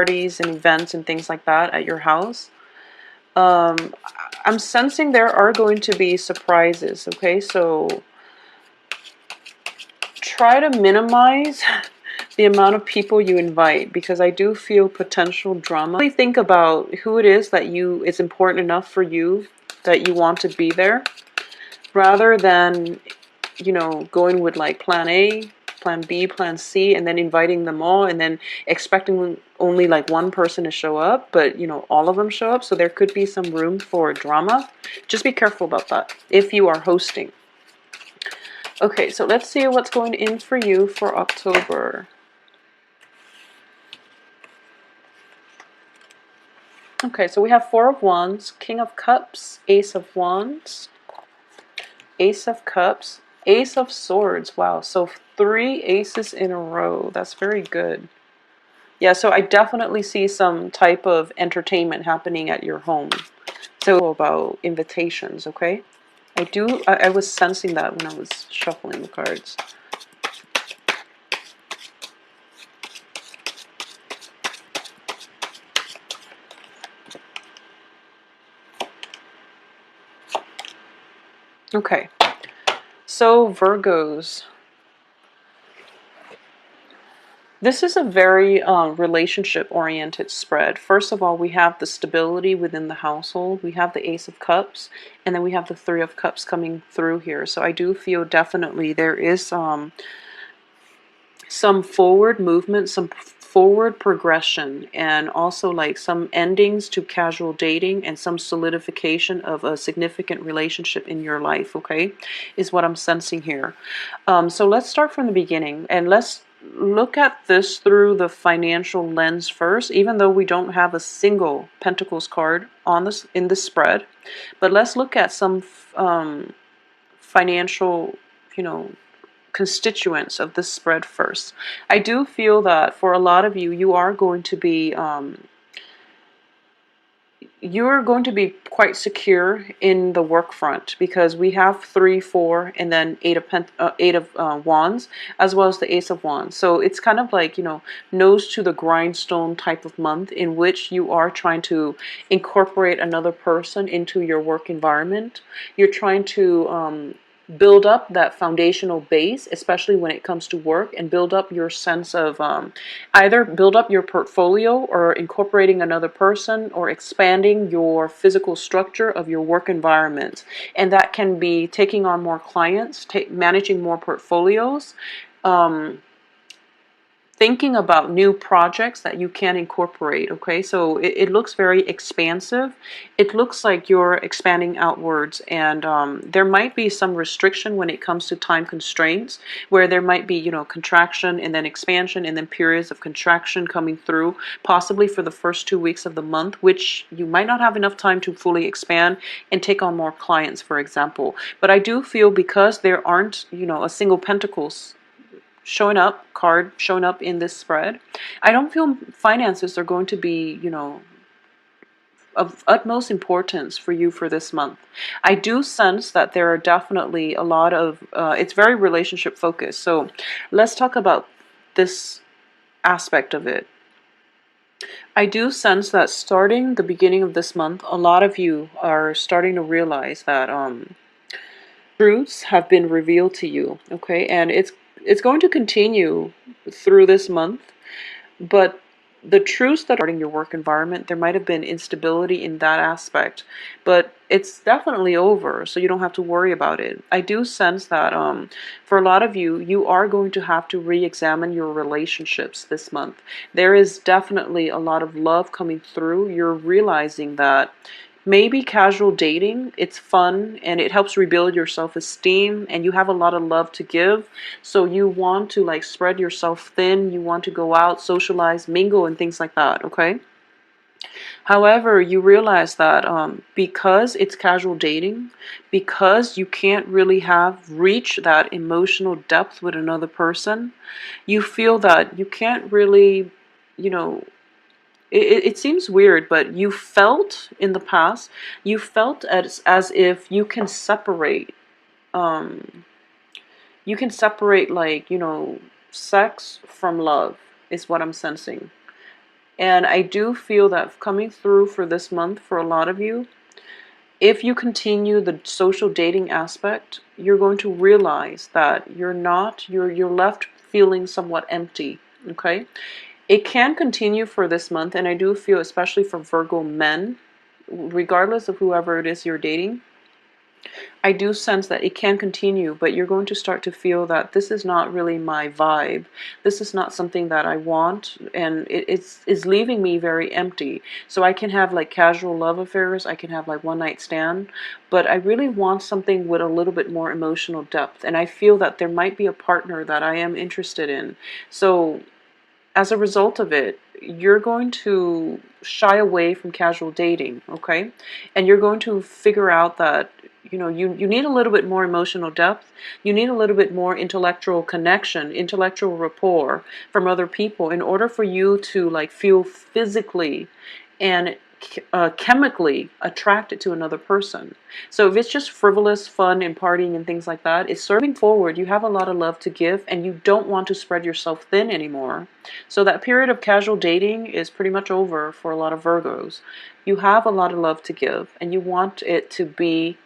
parties and events and things like that at your house. I'm sensing there are going to be surprises, okay? So try to minimize the amount of people you invite, because I do feel potential drama. Really think about who it is that is important enough for you that you want to be there, rather than, you know, going with like plan A, plan B, plan C, and then inviting them all and then expecting only like one person to show up, but you know, all of them show up. So there could be some room for drama. Just be careful about that if you are hosting. Okay, so let's see what's going in for you for October. Okay, so we have Four of Wands, King of Cups, Ace of Wands, Ace of Cups, Ace of Swords. Wow, so 3 aces in a row. That's very good. Yeah, so I definitely see some type of entertainment happening at your home. So about invitations, okay? I was sensing that when I was shuffling the cards. Okay, so Virgos. This is a very relationship-oriented spread. First of all, we have the stability within the household. We have the Ace of Cups, and then we have the Three of Cups coming through here. So I do feel definitely there is some forward movement, some forward progression, and also like some endings to casual dating and some solidification of a significant relationship in your life, okay, is what I'm sensing here. So let's start from the beginning, and let's look at this through the financial lens first, even though we don't have a single Pentacles card on this in the spread. But let's look at some financial, you know, constituents of this spread first. I do feel that for a lot of you, you're going to be quite secure in the work front, because we have 3, 4, and then eight of wands, as well as the Ace of Wands. So it's kind of like, you know, nose to the grindstone type of month, in which you are trying to incorporate another person into your work environment. You're trying to build up that foundational base, especially when it comes to work, and build up your sense of either build up your portfolio, or incorporating another person, or expanding your physical structure of your work environment. And that can be taking on more clients, managing more portfolios, thinking about new projects that you can incorporate, okay? So it looks very expansive. It looks like you're expanding outwards, and there might be some restriction when it comes to time constraints, where there might be, you know, contraction and then expansion, and then periods of contraction coming through, possibly for the first 2 weeks of the month, which you might not have enough time to fully expand and take on more clients, for example. But I do feel, because there aren't, you know, a single Pentacles card showing up in this spread, I don't feel finances are going to be, you know, of utmost importance for you for this month. I do sense that there are definitely a lot of it's very relationship focused. So let's talk about this aspect of it. I do sense that starting the beginning of this month, a lot of you are starting to realize that truths have been revealed to you, okay? And it's going to continue through this month, but the truths that are in your work environment, there might have been instability in that aspect, but it's definitely over, so you don't have to worry about it. I do sense that for a lot of you, you are going to have to re-examine your relationships this month. There is definitely a lot of love coming through. You're realizing that maybe casual dating, it's fun and it helps rebuild your self-esteem, and you have a lot of love to give, so you want to like spread yourself thin, you want to go out, socialize, mingle, and things like that, okay? However, you realize that because it's casual dating, because you can't really reach that emotional depth with another person, you feel that you can't really, you know, it seems weird, but you felt in the past, you felt as if you can separate, like, you know, sex from love, is what I'm sensing. And I do feel that coming through for this month for a lot of you, if you continue the social dating aspect, you're going to realize that you're left feeling somewhat empty, okay? It can continue for this month, and I do feel, especially for Virgo men, regardless of whoever it is you're dating, I do sense that it can continue, but you're going to start to feel that this is not really my vibe. This is not something that I want, and it's leaving me very empty. So I can have like casual love affairs, I can have like one night stand, but I really want something with a little bit more emotional depth, and I feel that there might be a partner that I am interested in. So as a result of it, you're going to shy away from casual dating, okay? And you're going to figure out that, you need a little bit more emotional depth. You need a little bit more intellectual connection, intellectual rapport from other people in order for you to like feel physically and chemically attracted to another person. So if it's just frivolous fun and partying and things like that, it's serving forward. You have a lot of love to give and you don't want to spread yourself thin anymore. So that period of casual dating is pretty much over for a lot of Virgos. You have a lot of love to give and you want it to be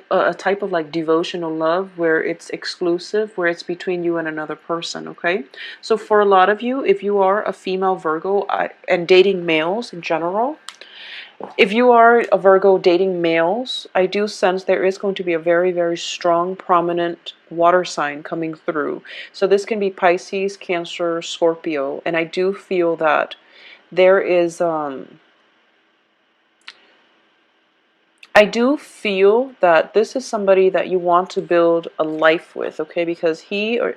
a type of like devotional love where it's exclusive, where it's between you and another person, okay? So for a lot of you, if you are a female Virgo and dating males in general, if you are a Virgo dating males, I do sense there is going to be a very, very strong, prominent water sign coming through. So this can be Pisces, Cancer, Scorpio, and I do feel that there is I do feel that this is somebody that you want to build a life with, okay? Because he or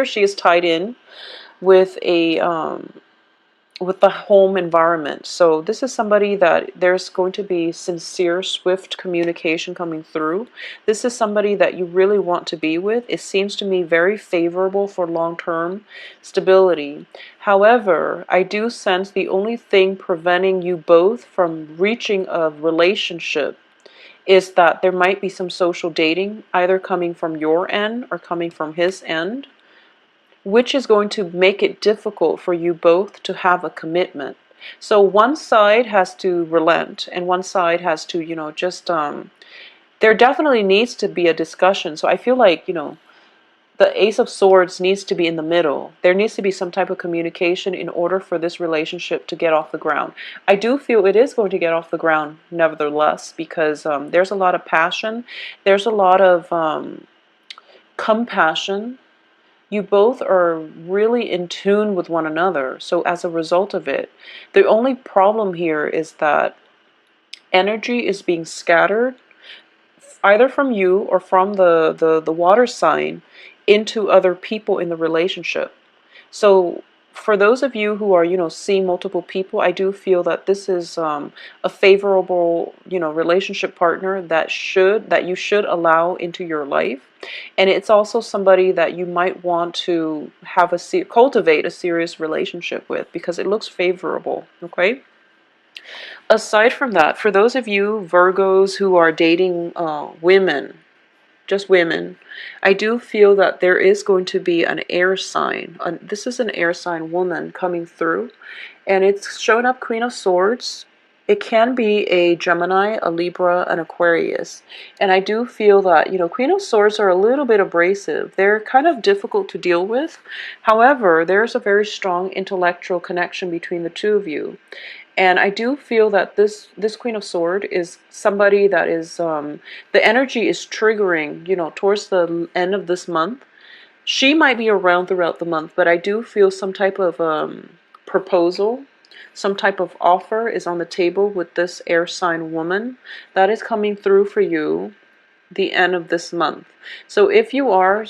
she is tied in with with the home environment. So this is somebody that there's going to be sincere, swift communication coming through. This is somebody that you really want to be with. It seems to me very favorable for long-term stability. However, I do sense the only thing preventing you both from reaching a relationship is that there might be some social dating, either coming from your end or coming from his end, which is going to make it difficult for you both to have a commitment. So one side has to relent and one side has to, just there definitely needs to be a discussion. So I feel like, the Ace of Swords needs to be in the middle. There needs to be some type of communication in order for this relationship to get off the ground. I do feel it is going to get off the ground nevertheless, because there's a lot of passion. There's a lot of compassion. You both are really in tune with one another. So as a result of it, the only problem here is that energy is being scattered either from you or from the water sign into other people in the relationship. So for those of you who are, seeing multiple people, I do feel that this is a favorable, relationship partner that you should allow into your life. And it's also somebody that you might want to have cultivate a serious relationship with because it looks favorable, okay? Aside from that, for those of you Virgos who are dating women, just women, I do feel that there is going to be an air sign. This is an air sign woman coming through, and it's showing up Queen of Swords. It can be a Gemini, a Libra, an Aquarius. And I do feel that, Queen of Swords are a little bit abrasive. They're kind of difficult to deal with. However, there's a very strong intellectual connection between the two of you. And I do feel that this Queen of Swords is somebody that is, the energy is triggering, towards the end of this month. She might be around throughout the month, but I do feel some type of proposal, some type of offer is on the table with this air sign woman that is coming through for you the end of this month. So if you are,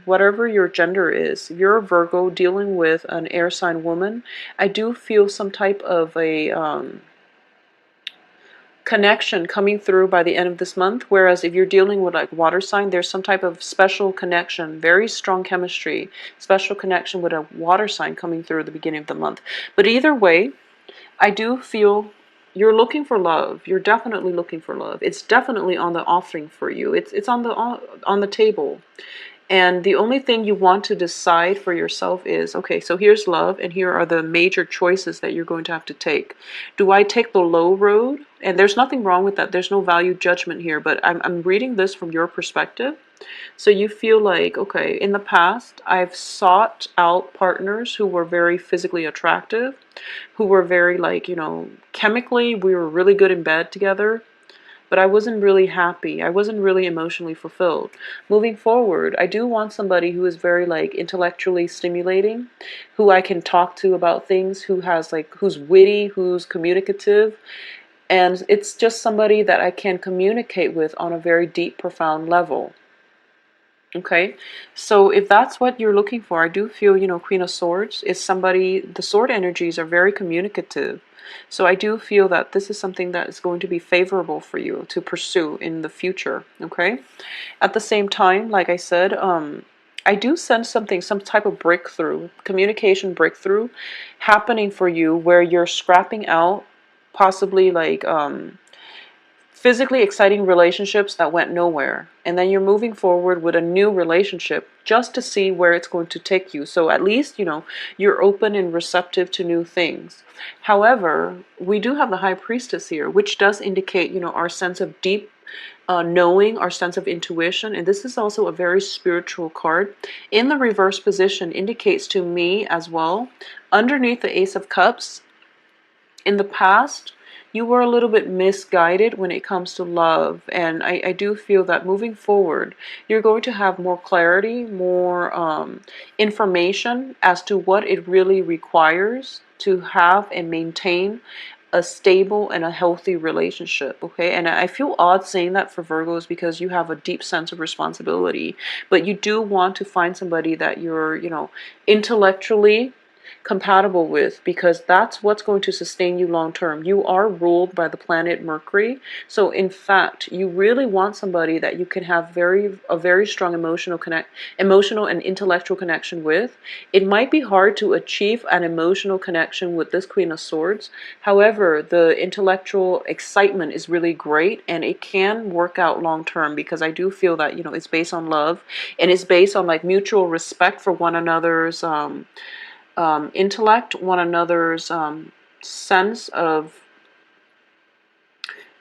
whatever your gender is, if you're a Virgo dealing with an air sign woman, I do feel some type of a connection coming through by the end of this month. Whereas if you're dealing with like water sign, there's some type of special connection, very strong chemistry, special connection with a water sign coming through at the beginning of the month. But either way, I do feel you're looking for love. You're definitely looking for love. It's definitely on the offering for you. It's on the table. And the only thing you want to decide for yourself is, okay, so here's love, and here are the major choices that you're going to have to take. Do I take the low road? And there's nothing wrong with that. There's no value judgment here, but I'm reading this from your perspective. So you feel like, okay, in the past, I've sought out partners who were very physically attractive, who were very, like, chemically, we were really good in bed together, but I wasn't really happy. I wasn't really emotionally fulfilled. Moving forward, I do want somebody who is very, like, intellectually stimulating, who I can talk to about things, who's witty, who's communicative, and it's just somebody that I can communicate with on a very deep, profound level. Okay, so if that's what you're looking for, I do feel, Queen of Swords is somebody, the sword energies are very communicative. So I do feel that this is something that is going to be favorable for you to pursue in the future. Okay, at the same time, like I said, I do sense some type of breakthrough, communication breakthrough happening for you where you're scrapping out possibly like physically exciting relationships that went nowhere, and then you're moving forward with a new relationship just to see where it's going to take you. So at least you're open and receptive to new things. However, we do have the High Priestess here, which does indicate our sense of deep knowing, our sense of intuition, and this is also a very spiritual card. In the reverse position indicates to me as well, underneath the Ace of Cups, in the past, you were a little bit misguided when it comes to love. And I do feel that moving forward, you're going to have more clarity, more information as to what it really requires to have and maintain a stable and a healthy relationship. Okay, and I feel odd saying that for Virgos because you have a deep sense of responsibility, but you do want to find somebody that you're intellectually compatible with, because that's what's going to sustain you long term. You are ruled by the planet Mercury, so in fact you really want somebody that you can have a very strong emotional and intellectual connection with. It might be hard to achieve an emotional connection with this Queen of Swords. However, the intellectual excitement is really great, and it can work out long term, because I do feel that it's based on love, and it's based on like mutual respect for one another's intellect, one another's sense of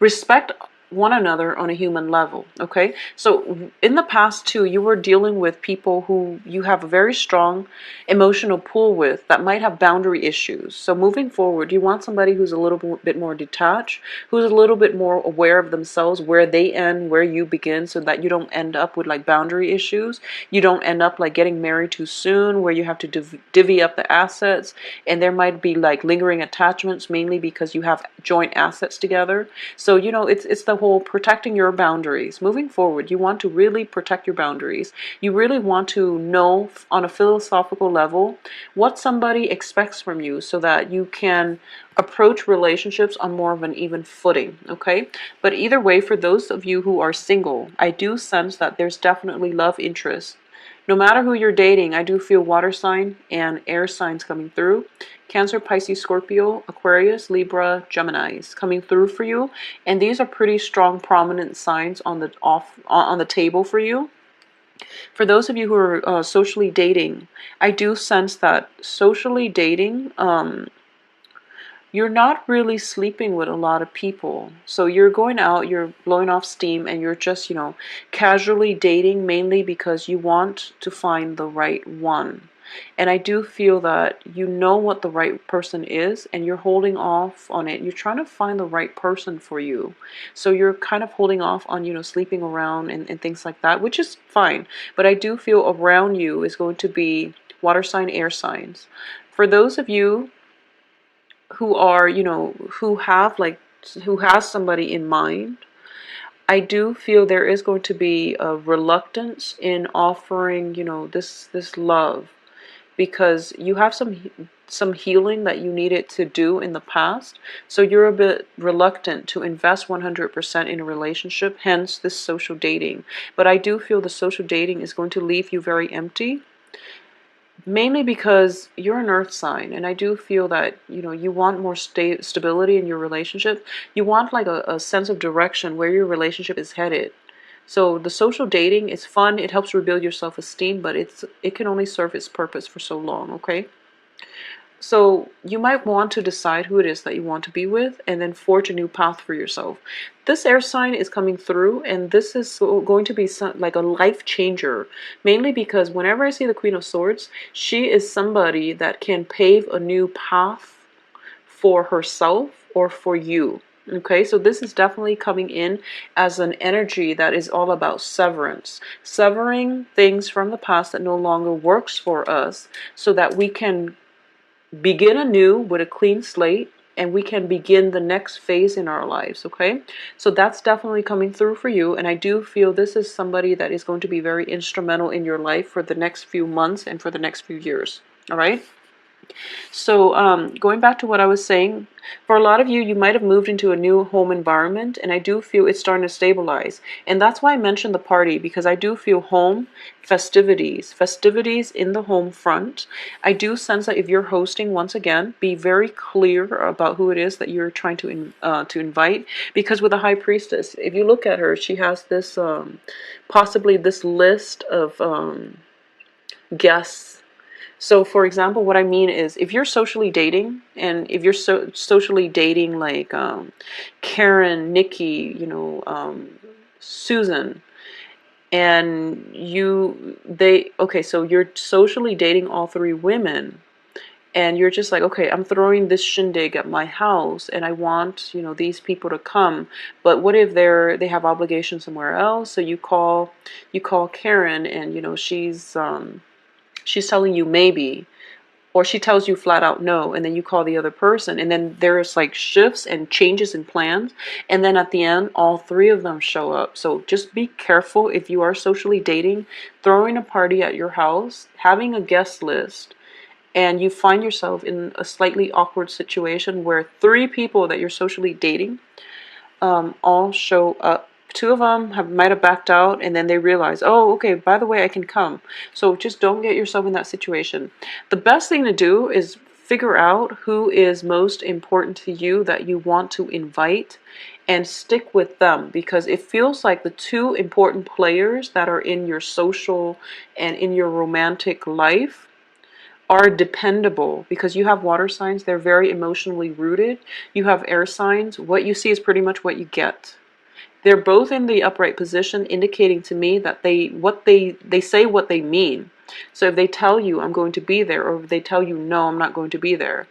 respect one another on a human level. Okay, so in the past too, you were dealing with people who you have a very strong emotional pull with that might have boundary issues. So moving forward, you want somebody who's a little bit more detached, who's a little bit more aware of themselves, where they end, where you begin, so that you don't end up with like boundary issues. You don't end up like getting married too soon, where you have to divvy up the assets, and there might be like lingering attachments, mainly because you have joint assets together. So it's the whole protecting your boundaries. Moving forward, you want to really protect your boundaries. You really want to know on a philosophical level what somebody expects from you, so that you can approach relationships on more of an even footing. Okay, but either way, for those of you who are single, I do sense that there's definitely love interest. No matter who you're dating, I do feel water sign and air signs coming through. Cancer, Pisces, Scorpio, Aquarius, Libra, Geminis coming through for you. And these are pretty strong, prominent signs on the table for you. For those of you who are socially dating, I do sense that socially dating, you're not really sleeping with a lot of people. So you're going out, you're blowing off steam, and you're just, casually dating, mainly because you want to find the right one. And I do feel that you know what the right person is, and you're holding off on it. You're trying to find the right person for you. So you're kind of holding off on, sleeping around and things like that, which is fine. But I do feel around you is going to be water sign, air signs. For those of you who are, who has somebody in mind, I do feel there is going to be a reluctance in offering, this love, because you have some healing that you needed to do in the past. So you're a bit reluctant to invest 100% in a relationship, hence this social dating. But I do feel the social dating is going to leave you very empty, mainly because you're an earth sign, and I do feel that you want more stability in your relationship. You want like a sense of direction where your relationship is headed. So the social dating is fun. It helps rebuild your self-esteem, but it can only serve its purpose for so long, okay? So you might want to decide who it is that you want to be with and then forge a new path for yourself. This air sign is coming through, and this is going to be like a life changer, mainly because whenever I see the Queen of Swords, she is somebody that can pave a new path for herself or for you. Okay, so this is definitely coming in as an energy that is all about severance, severing things from the past that no longer works for us so that we can begin anew with a clean slate and we can begin the next phase in our lives. Okay, so that's definitely coming through for you, and I do feel this is somebody that is going to be very instrumental in your life for the next few months and for the next few years. All right. So going back to what I was saying, for a lot of you, you might have moved into a new home environment, and I do feel it's starting to stabilize. And that's why I mentioned the party, because I do feel home, festivities in the home front. I do sense that if you're hosting, once again, be very clear about who it is that you're trying to invite, because with the High Priestess, if you look at her, she has this possibly this list of guests. So, for example, what I mean is if you're socially dating, and if you're socially dating like Karen, Nikki, Susan, and okay, so you're socially dating all three women, and you're just like, okay, I'm throwing this shindig at my house, and I want, these people to come, but what if they have obligations somewhere else? So you call Karen, and she's telling you maybe, or she tells you flat out no, and then you call the other person, and then there's like shifts and changes in plans, and then at the end all three of them show up. So just be careful if you are socially dating, throwing a party at your house, having a guest list, and you find yourself in a slightly awkward situation where three people that you're socially dating all show up. Two of them might have backed out, and then they realize, oh, okay, by the way, I can come. So just don't get yourself in that situation. The best thing to do is figure out who is most important to you that you want to invite and stick with them, because it feels like the two important players that are in your social and in your romantic life are dependable, because you have water signs, they're very emotionally rooted. You have air signs, what you see is pretty much what you get. They're both in the upright position, indicating to me that they say what they mean. So if they tell you I'm going to be there, or if they tell you no, I'm not going to be there,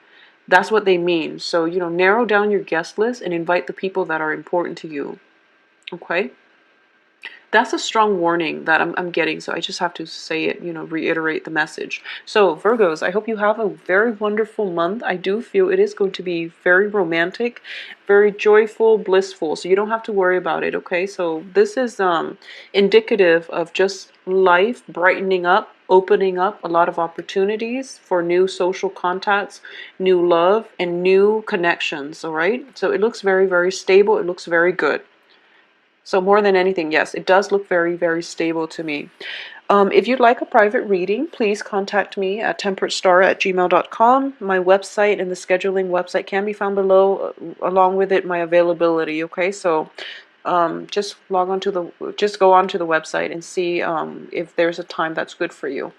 that's what they mean. So, narrow down your guest list and invite the people that are important to you. Okay? That's a strong warning that I'm getting, so I just have to say it, reiterate the message. So, Virgos, I hope you have a very wonderful month. I do feel it is going to be very romantic, very joyful, blissful, so you don't have to worry about it, okay? So, this is indicative of just life brightening up, opening up a lot of opportunities for new social contacts, new love, and new connections, all right? So, it looks very, very stable. It looks very good. So more than anything, yes, it does look very, very stable to me. If you'd like a private reading, please contact me at temperatestar@gmail.com. My website and the scheduling website can be found below, along with it my availability. Okay, so just go on to the website and see if there's a time that's good for you.